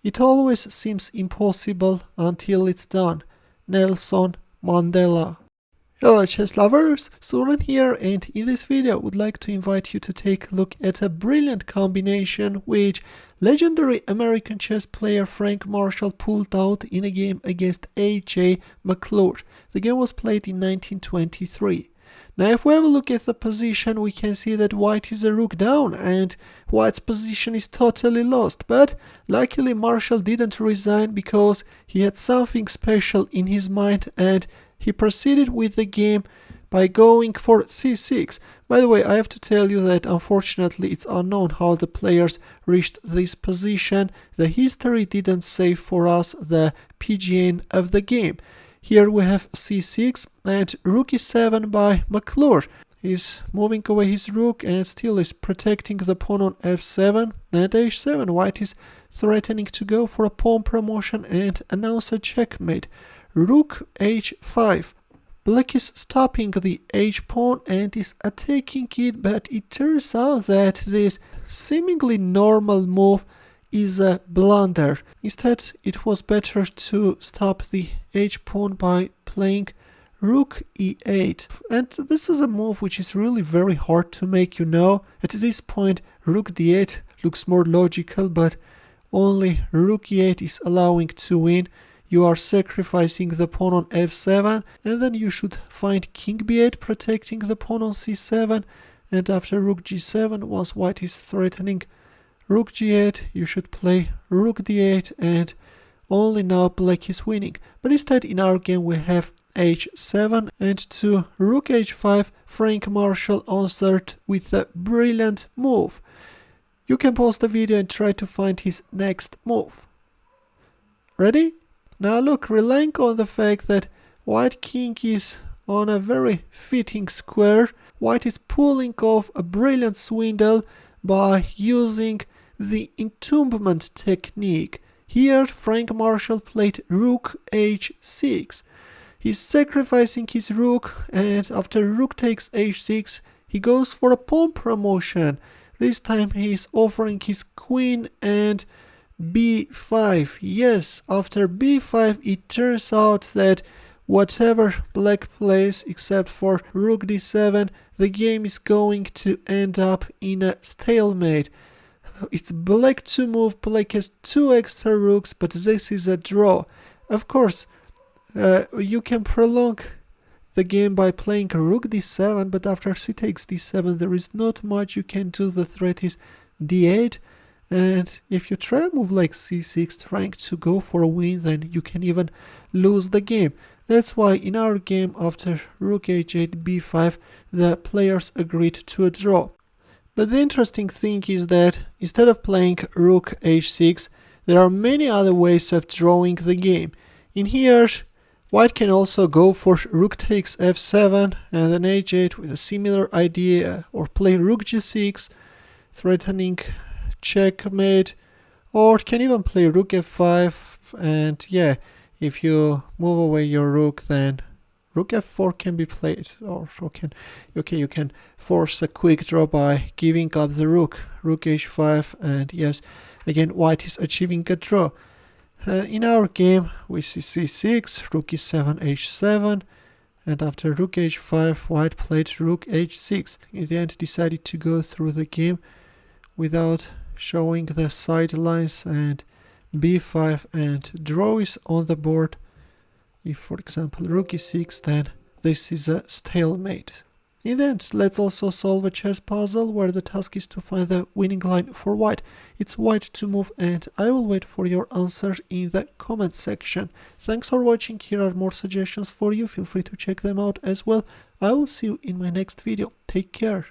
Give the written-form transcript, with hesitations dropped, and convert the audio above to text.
It always seems impossible until it's done. Nelson Mandela. Hello chess lovers, Suren here, and in this video I would like to invite you to take a look at a brilliant combination which legendary American chess player Frank Marshall pulled out in a game against A.J. McClure. The game was played in 1923. Now if we have a look at the position, we can see that white is a rook down and white's position is totally lost. But luckily Marshall didn't resign because he had something special in his mind and he proceeded with the game by going for c6. By the way, I have to tell you that unfortunately it's unknown how the players reached this position. The history didn't save for us the PGN of the game. Here we have c6 and rook e7 by McClure. He's moving away his rook and still is protecting the pawn on f7 and h7. White is threatening to go for a pawn promotion and announce a checkmate. Rook h5. Black is stopping the h-pawn and is attacking it, but it turns out that this seemingly normal move is a blunder. Instead, it was better to stop the h-pawn by playing rook e8. And this is a move which is really very hard to make, you know. At this point, rook d8 looks more logical, but only rook e8 is allowing to win. You are sacrificing the pawn on f7, and then you should find king b8 protecting the pawn on c7, and after rook g7, once white is threatening rook g8, you should play rook d8, and only now black is winning. But instead in our game we have h7, and to rook h5 Frank Marshall answered with a brilliant move. You can pause the video and try to find his next move. Ready? Now look, relying on the fact that white king is on a very fitting square, white is pulling off a brilliant swindle by using the entombment technique. Here Frank Marshall played rook h6. He's sacrificing his rook, and after rook takes h6 he goes for a pawn promotion. This time he is offering his queen and b5. Yes, after b5 it turns out that whatever black plays except for rook d7, the game is going to end up in a stalemate. It's black to move, black has 2 extra rooks, but this is a draw. Of course, you can prolong the game by playing rook d7, but after c takes d7 there is not much you can do. The threat is d8. And if you try a move like c6 trying to go for a win, then you can even lose the game. That's why in our game after rook h8 b5 the players agreed to a draw. But the interesting thing is that instead of playing rook h6 there are many other ways of drawing the game. In here white can also go for rook takes f7 and then h8 with a similar idea, or play rook g6 threatening checkmate, or can even play rook f5, and yeah, if you move away your rook then rook f4 can be played, or you can force a quick draw by giving up the rook h5, and yes, again white is achieving a draw. In our game we see c6, rook e7 h7, and after rook h5 white played rook h6. In the end decided to go through the game without showing the sidelines, and b5 and draw is on the board. If for example rook e6, then this is a stalemate. In the end, let's also solve a chess puzzle where the task is to find the winning line for white. It's white to move, and I will wait for your answers in the comment section. Thanks for watching. Here are more suggestions for you. Feel free to check them out as well. I will see you in my next video. Take care.